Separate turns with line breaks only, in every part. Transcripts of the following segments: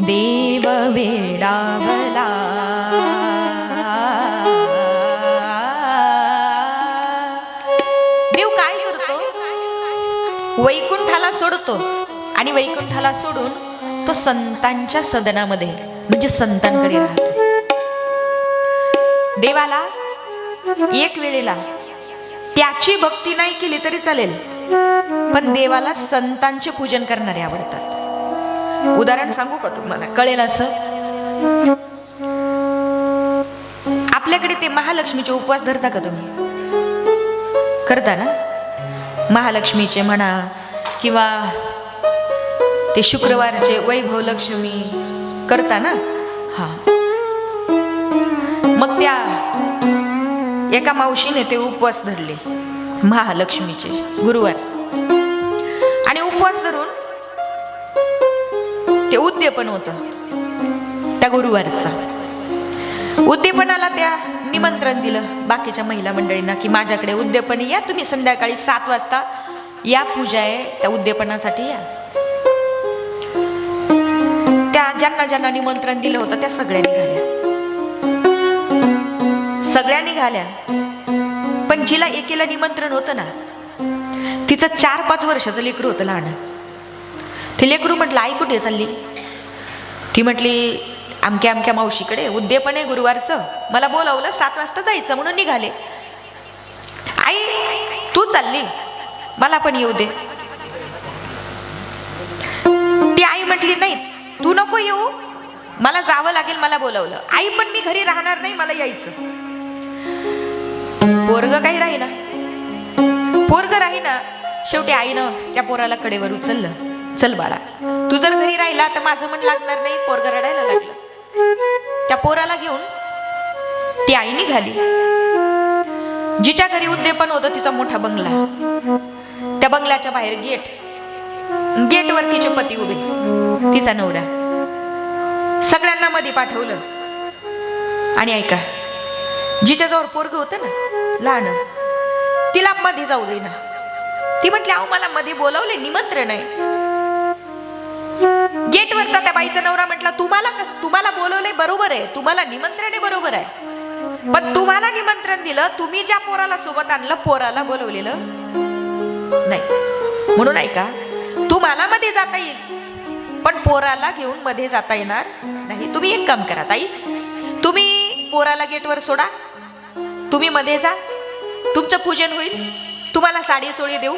देव वेडावला देव काय करतो? वैकुंठाला सोडतो आणि वैकुंठाला सोडून तो संतांच्या सदनामध्ये म्हणजे संतांकडे राहतो. देवाला एक वेळेला त्याची भक्ती नाही केली तरी चालेल, पण देवाला संतांचे पूजन करणारे आवडतात. उदाहरण सांगू का तुम्हाला, कळेल असं. आपल्याकडे ते महालक्ष्मीचे उपवास धरता का तुम्ही? करता ना? महालक्ष्मीचे म्हणा किंवा ते शुक्रवारचे वैभव लक्ष्मी करता ना. हा, मग त्या एका मावशीने ते उपवास धरले महालक्ष्मीचे गुरुवार, आणि उपवास धरून ते उद्यापन होतं त्या गुरुवारचं. उद्यापनाला त्या निमंत्रण दिलं बाकीच्या महिला मंडळींना की माझ्याकडे उद्यापन या, तुम्ही संध्याकाळी 7 वाजता या, पूजा आहे, त्या उद्यापनासाठी या. त्या ज्यांना ज्यांना निमंत्रण दिलं होतं त्या सगळ्या निघाल्या. पण जिला एकेला निमंत्रण होतं ना, तिचं 4-5 वर्षाचं लेकरू होतं लहान. ते लेकरू म्हटलं, आई कुठे चालली? ती म्हटली, अमक्या अमक्या मावशीकडे उद्यापन आहे गुरुवारचं, मला बोलावलं, 7 वाजता जायचं म्हणून निघाले. आई तू चालली, मला पण येऊ दे. ती आई म्हटली, नाही तू नको येऊ, मला जावं लागेल, मला बोलावलं. आई पण मी घरी राहणार नाही, मला यायचं. पोरग काही राहीना, शेवटी आईनं त्या पोराला कडेवर उचललं. चल बाळा, तू जर घरी राहिला तर माझं मन लागणार नाही. पोरग रडायला लागलं. त्या पोराला घेऊन ती आई निघाली. जिच्या घरी उद्यापन होतं तिचा मोठा बंगला, त्या बंगल्याच्या बाहेर गेटवर तिचे पती उभे, तिचा नवरा. सगळ्यांना मध्ये पाठवलं. आणि ऐका, जिच्याजवळ पोरग होतं ना लहान, तिला मध्ये जाऊ देईना. ती म्हटली, अहो मला मध्ये बोलावले, निमंत्रण आहे. गेटवरचा त्या बाईचा नवरा म्हटला, तुम्हाला बोलवले बरोबर आहे, तुम्हाला निमंत्रण आहे बरोबर आहे, पण तुम्हाला निमंत्रण दिलं, तुम्ही ज्या पोराला सोबत आणलं पोराला बोलवलेलं नाही. म्हणून ऐका, तुम्हाला मध्ये जाता येईल पण पोराला घेऊन मध्ये जाता येणार नाही. तुम्ही एक काम करा ताई, तुम्ही पोराला गेटवर सोडा, तुम्ही मध्ये जा, तुमचं पूजन होईल, तुम्हाला साडी चोळी देऊ,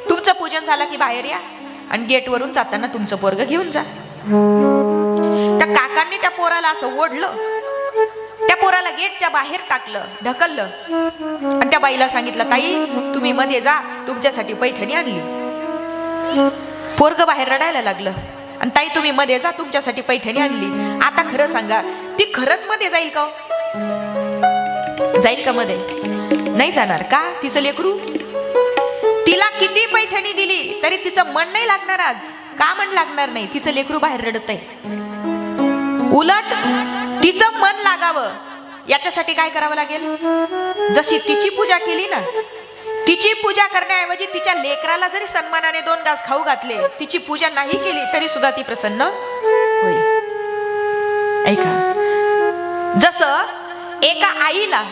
तुमचं पूजन झालं की बाहेर या आणि गेटवरून जाताना तुमचं पोरग घेऊन जा. त्या काकांनी त्या पोराला असं ओढलं, त्या पोराला गेटच्या बाहेर टाकलं, ढकललं आणि त्या बाईला सांगितलं, ताई तुम्ही मध्ये जा, तुमच्यासाठी पैठणी आणली. पोरग बाहेर रडायला लागलं आणि ताई तुम्ही मध्ये जा, तुमच्यासाठी पैठणी आणली. आता खरं सांगा, ती खरंच मध्ये जाईल का? जाईल का मध्ये? नाही जाणार. का? तिचं लेकरू, तिला किती पैठणी दिली तरी तिचं मन नाही लागणार. आज का मन लागणार नाही? तिचं लेकरू बाहेर रडत आहे. उलट तिचं मन लागावं याच्यासाठी काय करावं लागेल? जशी तिची पूजा केली ना, तिची पूजा करण्याऐवजी तिच्या लेकराला जरी सन्मानाने 2 घास खाऊ घातले, तिची पूजा नाही केली तरी सुद्धा ती प्रसन्न होईल. ऐका, जसं एका आईला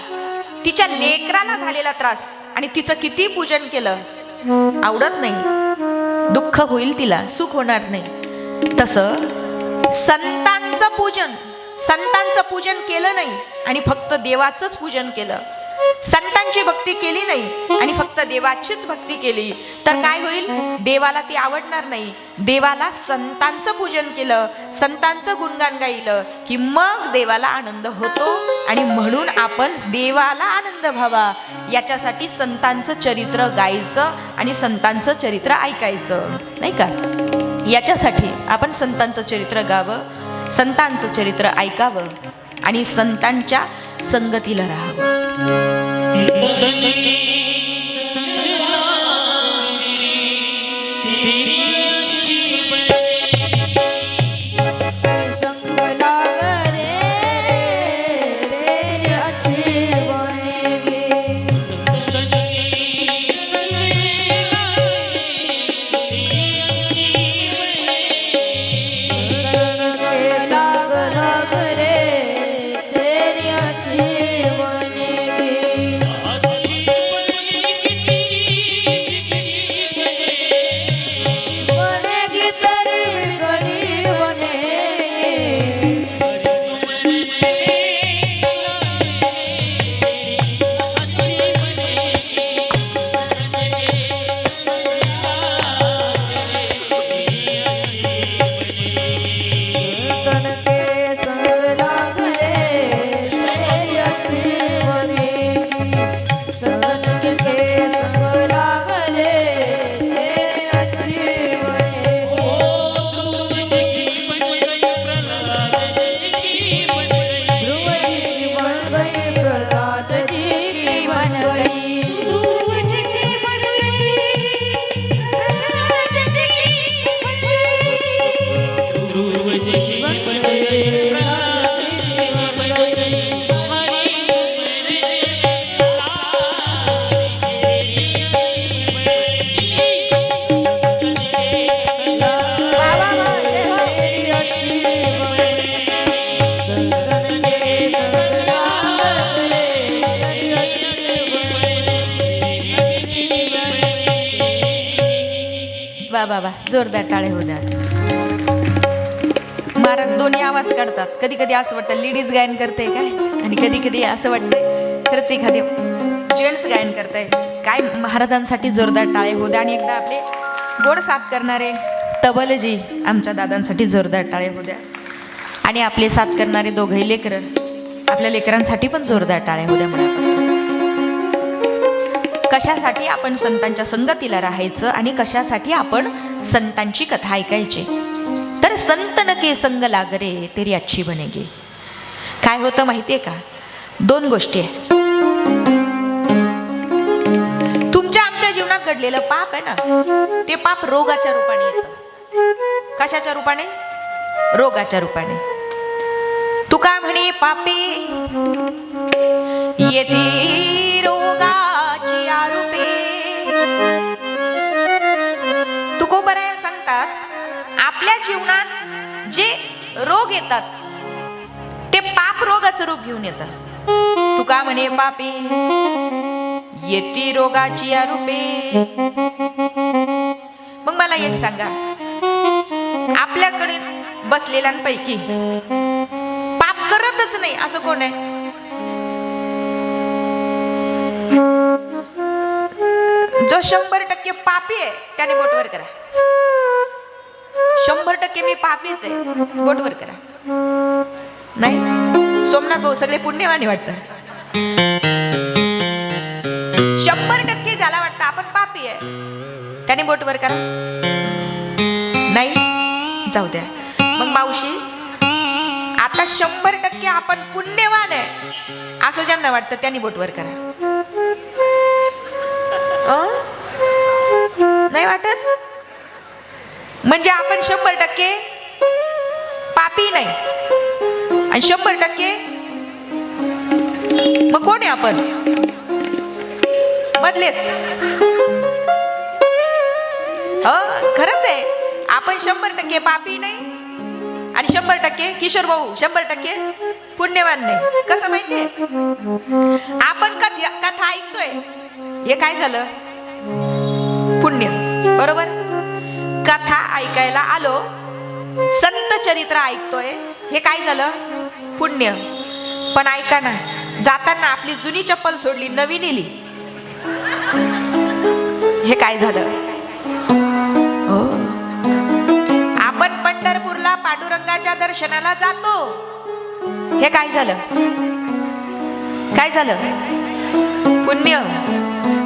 तिच्या लेकराला झालेला त्रास आणि तिचं किती पूजन केलं आवडत नाही, दुःख होईल, तिला सुख होणार नाही, तसं संतांचं पूजन केलं नाही आणि फक्त देवाचंच पूजन केलं, संतांची भक्ती केली नाही आणि फक्त देवाचीच भक्ती केली तर काय होईल? देवाला ती आवडणार नाही. देवाला संतांचं पूजन केलं, संतांचं गुणगान गायलं की मग देवाला आनंद होतो. आणि म्हणून आपण देवाला आनंद व्हावा याच्यासाठी संतांचं चरित्र गायचं आणि संतांचं चरित्र ऐकायचं, नाही का? याच्यासाठी आपण संतांचं चरित्र गावं, संतांचं चरित्र ऐकावं आणि संतांच्या संगतीला राहावं. बाबा, जोरदार टाळे होऊ द्या. महाराज दोन्ही आवाज काढतात. कधी कधी असं वाटतं लेडीज गायन करते काय, आणि कधी कधी असं वाटतंय खरंच एखादे जेंट्स गायन करताय काय. महाराजांसाठी जोरदार टाळे होऊ द्या. आणि एकदा आपले गोड साथ करणारे तबलजी आमच्या दादांसाठी जोरदार टाळे होऊ द्या. आणि आपले साथ करणारे दोघंही लेकरं, आपल्या लेकरांसाठी पण जोरदार टाळे होऊ द्या मनापासून. कशासाठी आपण संतांच्या संगतीला राहायचं आणि कशासाठी आपण संतांची कथा ऐकायची. तर संत न के संग लागरे तेरी अच्छी बनेगी. काय होतं माहितीये का, दोन गोष्टी आहे. तुमच्या आमच्या जीवनात घडलेलं पाप आहे ना, ते पाप रोगाच्या रूपाने येतं. कशाच्या रूपाने? रोगाच्या रूपाने. तू काय म्हणे, पापी येती रोगाची आरूपे. तुकोबराया सांगतात, आपल्या जीवनात जे रोग येतात ते पाप रोगाचं रूप घेऊन येतात. तू का म्हणे, पापी येती रोगाची आरूपे. मग मला एक सांगा, आपल्याकडे बसलेल्यांपैकी पाप करतच नाही असं कोण आहे? जो 100% पापी आहे त्याने बोटवर करा. 100% मी पापीच आहे, बोटवर करा. नाही, सोमनाथ भाऊ सगळे पुण्यवानी वाटतं. 100% ज्याला वाटतं आपण पापी आहे त्याने बोटवर करा. नाही, जाऊ द्या. मग मावशी, आता 100% आपण पुण्यवान आहे असं ज्यांना वाटतं त्यांनी बोटवर करा. नाही वाटत? म्हणजे आपण 100% पापी नाही आणि 100% मग कोण आहे आपण? मधलेच. खरंच आहे, आपण 100% पापी नाही आणि 100% किशोर भाऊ 100% पुण्यवान नाही. कसं माहितीये, आपण कथा ऐकतोय, हे काय झालं? पुण्य. बरोबर? कथा ऐकायला आलो, संत चरित्र ऐकतोय, हे काय झालं? पुण्य. पण ऐका ना, जाताना आपली जुनी चप्पल सोडली, नवी नेली, हे काय झालं? हो. आपण पंढरपूरला पांडुरंगाच्या दर्शनाला जातो, हे काय झालं? काय झालं? पुण्य.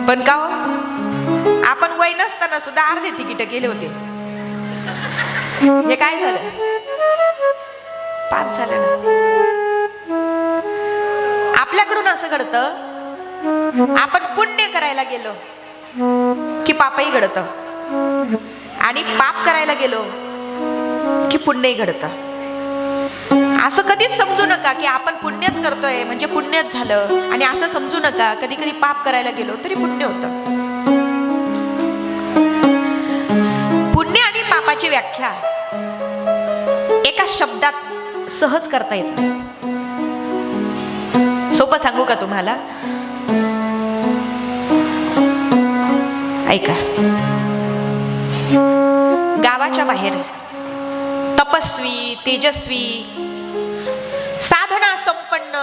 पण का हो, आपण वय नसताना सुद्धा अर्धे तिकीट केले होते, हे काय झालं? पाप झालं ना. आपल्याकडून असं घडतं, आपण पुण्य करायला गेलो की पापही घडतं, आणि पाप करायला गेलो की पुण्यही घडतं. असं कधीच समजू नका की आपण पुण्यच करतोय म्हणजे पुण्यच झालं, आणि असं समजू नका कधी कधी पाप करायला गेलो तरी पुण्य होतं. पुण्य आणि पापाची व्याख्या एका शब्दात सहज करता येत नाही. सोपं सांगू का तुम्हाला? ऐका. गावाच्या बाहेर तपस्वी, तेजस्वी, साधना संपन्न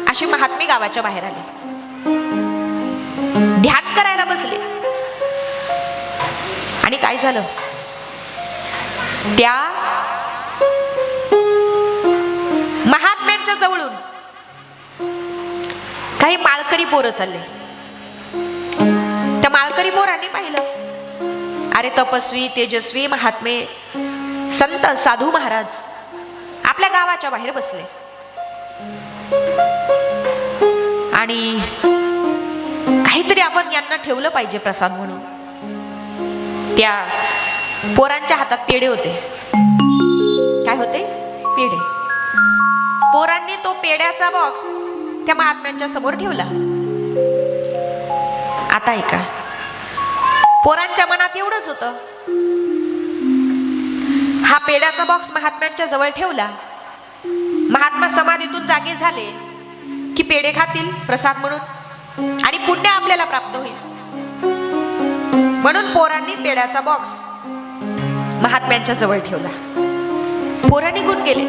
अशी महात्मे गावाच्या बाहेर आले. ध्यान करायला बसले. आणि काय झालं? त्या महात्म्यांच्या जवळून काही माळकरी पोरं चालले. त्या माळकरी पोरांनी पाहिलं, अरे तपस्वी, तेजस्वी, महात्मे, संत, साधू महाराज आपल्या गावाच्या बाहेर बसले. आणि काहीतरी आपण यांना ठेवलं पाहिजे प्रसाद म्हणून. त्या पोरांच्या हातात पेढे होते. काय होते? पेढे. पोरांनी तो पेढ्याचा बॉक्स त्या महात्म्यांच्या समोर ठेवला. आता ऐका, पोरांच्या मनात एवढंच होतं, हा पेढ्याचा बॉक्स महात्म्यांच्या जवळ ठेवला, महात्मा समाधीतून जागे झाले की पेढे खातील प्रसाद म्हणून, आणि पुण्य आपल्याला प्राप्त होईल. म्हणून पोरांनी पेड्याचा बॉक्स महात्म्यांच्या जवळ ठेवला. पोरं निघून गेले.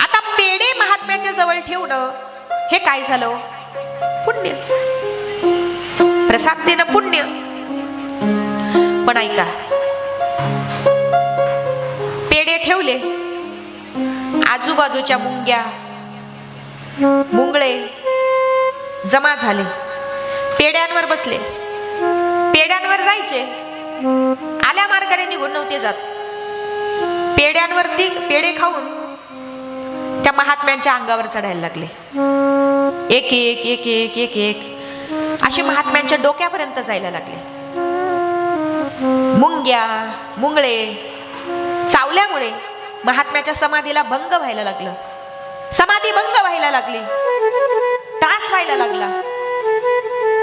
आता पेढे महात्म्याच्या जवळ ठेवणं हे काय झालं? पुण्य. प्रसाद देणं पुण्य. पण ऐका, पेढे ठेवले, आजूबाजूच्या मुंग्या मुंगळे जमा झाले, पेड्यांवर बसले. पेड्यांवर जायचे, आल्या मार्गाने निघून नव्हते जात. पेड्यांवरती पेढे खाऊन त्या महात्म्यांच्या अंगावर चढायला लागले. एक एक एक एक एक एक असे महात्म्यांच्या डोक्यापर्यंत जायला लागले. मुंग्या मुंगळे चावल्यामुळे महात्म्याच्या समाधीला भंग व्हायला लागलं. समाधी भंग व्हायला लागली, त्रास व्हायला लागला.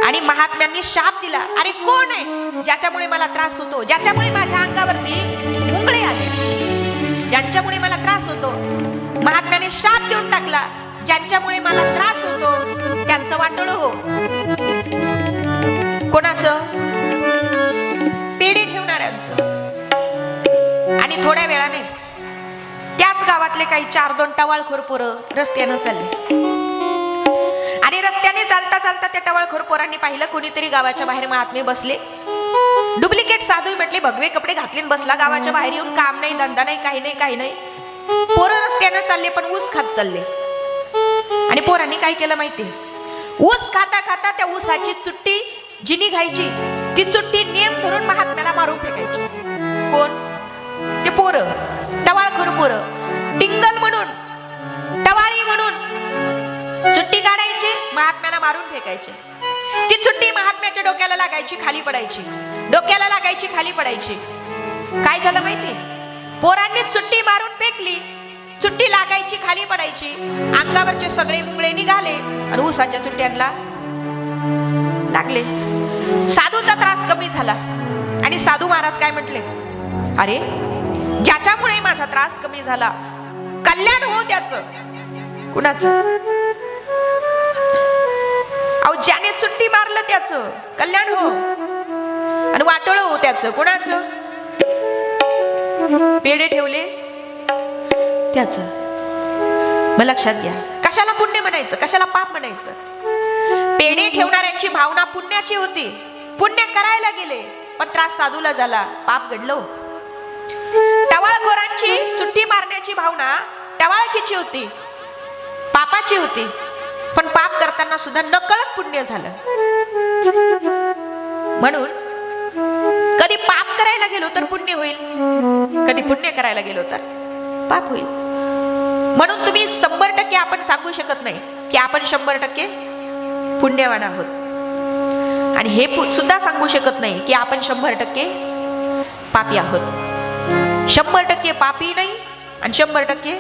आणि महात्म्यांनी शाप दिला, अरे कोण आहे ज्याच्यामुळे मला त्रास होतो, ज्याच्यामुळे माझ्या अंगावरती मुंगळे आले, ज्यांच्यामुळे मला त्रास होतो. महात्म्याने शाप देऊन टाकला, ज्यांच्यामुळे मला त्रास होतो त्यांचं वाटोळं हो. कोणाचं? पेढे ठेवणाऱ्यांचं. आणि थोड्या वेळाने त्याच गावातले काही 4-2 टवाळखोर पोरं रस्त्यानं चालले. आणि रस्त्याने चालता चालता त्या टवाळखोर पोरांनी पाहिलं, कोणीतरी गावाच्या बाहेर महात्मे बसले. डुप्लिकेट साधू म्हटले, भगवे कपडे घातले बसला गावाच्या बाहेर येऊन. काम नाही, धंदा नाही, काही नाही, काही नाही. पोरं रस्त्यानं चालले, पण ऊस खात चालले. आणि पोरांनी काय केलं माहितीये? ऊस खाता खाता त्या ऊसाची चुट्टी जी निघायची, ती चुट्टी नेम धरून महात्म्याला मारून फेकायची. कोण? ते पोरं, टवाळखोर पोरं. टिंगल म्हणून, टवाळी म्हणून चुट्टी काढायची, महात्म्याला मारून फेकायची. ती चुट्टी महात्म्याच्या डोक्याला लागायची, खाली पडायची. डोक्याला लागायची, खाली पडायची. काय झालं माहिती? पोरांनी चुट्टी मारून फेकली, चुट्टी लागायची, खाली पडायची. अंगावरचे सगळे मुंगळे निघाले आणि ऊसाच्या चुट्ट्यांना लागले. साधूचा त्रास कमी झाला. आणि साधू महाराज काय म्हटले? अरे, ज्याच्यामुळे माझा त्रास कमी झाला, कल्याण हो त्याचं. कुणाचं? अहो, ज्याने चुट्टी मारलं त्याचं कल्याण हो, आणि वाटोळं हो त्याचं. कुणाचं? पेढे ठेवले त्याचं. मग लक्षात घ्या, कशाला पुण्य म्हणायचं, कशाला पाप म्हणायचं? पेढे ठेवणाऱ्यांची भावना पुण्याची होती. पुण्य करायला गेले, पण त्रास साधूला झाला, पाप घडलं. टवाळखोरांची चुट्टी मारण्याची भावना टवाळकीची होती, पापाची होती. पण पाप करताना सुद्धा नकळत पुण्य झालं. म्हणून कधी पाप करायला गेलो तर पुण्य होईल, कधी पुण्य करायला गेलो तर पाप होईल. म्हणून तुम्ही 100% आपण सांगू शकत नाही की आपण 100% पुण्यवान आहोत. आणि हे सुद्धा सांगू शकत नाही की आपण 100% पापी आहोत. 100% पापी नाही आणि 100%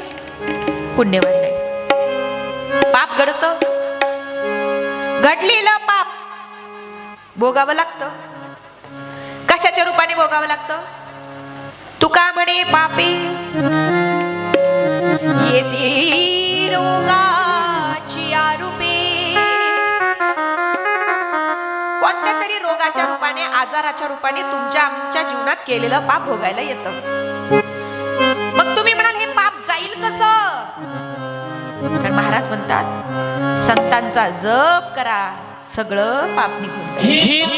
पुण्यवान नाही. पाप घडतं, घडलेलं पाप भोगावं लागतं. कशाच्या रूपाने भोगावं लागतं? तुका म्हणे पापी येती रोगाची आरूपे. कोणत्या तरी रोगाच्या रूपाने, आजाराच्या रूपाने तुमच्या आमच्या जीवनात केलेलं पाप भोगायला येतं. मग तुम्ही म्हणाल, हे पाप जाईल कसं? तर महाराज म्हणतात, संतांचा जप करा, सगळं पाप निघून जाईल.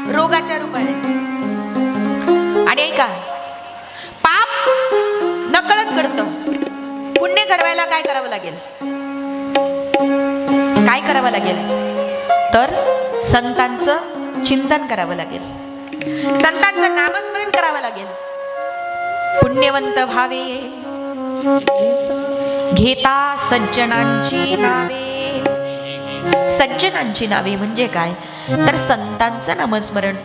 रोगाच्या रूपाने. आणि ऐका, पाप नकळत घडतं, पुण्य घडवायला काय करावं लागेल? काय करावं लागेल? तर संतांचं चिंतन करावं लागेल, संतांचं नामस्मरण करावं लागेल. पुण्यवंत भावे घेता सज्जनांची नावे. सज्जनांची नावे म्हणजे काय? तर संतांचं नामस्मरण.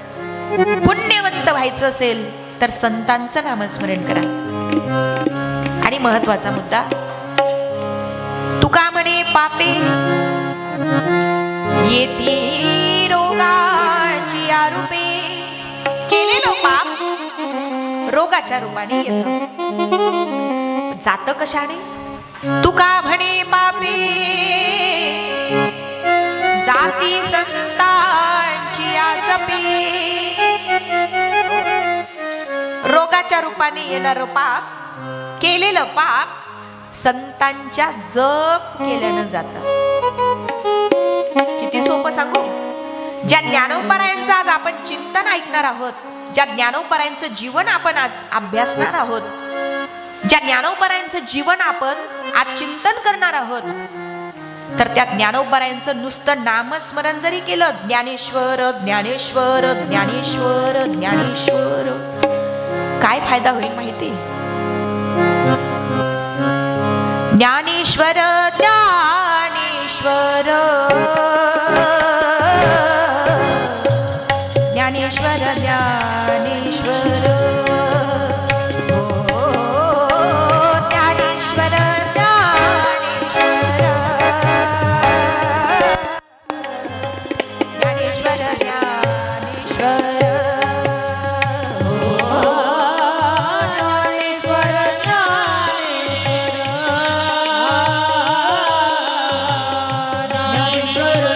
पुण्यवंत व्हायचं असेल तर संतांचं नामस्मरण करा. आणि महत्वाचा मुद्दा, तुका म्हणे पापे येती रोगाची आरूपे. केलेलं पाप रोगाच्या रूपाने येतं. जातं कशाने? तुका म्हणे पापे जाती संतांची आजपे. रोगाच्या रूपाने येणारं पाप, केलेलं पाप संतांच्या जप केल्यानं जातं. किती सोपं सांगू. ज्या ज्ञानोपरायांचं आज आपण चिंतन ऐकणार आहोत, ज्या ज्ञानोपरायांचं जीवन आपण आज अभ्यासणार आहोत, ज्या ज्ञानोपरायांचं जीवन आपण आज चिंतन करणार आहोत, तर त्या ज्ञानोपरायांचं नुसतं नामस्मरण जरी केलं, ज्ञानेश्वर ज्ञानेश्वर ज्ञानेश्वर ज्ञानेश्वर, काय फायदा होईल माहिती? ज्ञानेश्वर ज्ञानेश्वर ज्ञानेश्वर ज्ञानेश्वर ज्ञानेश्वर ज्ञानेश्वर ज्ञानेश्वर
ज्ञानेश्वर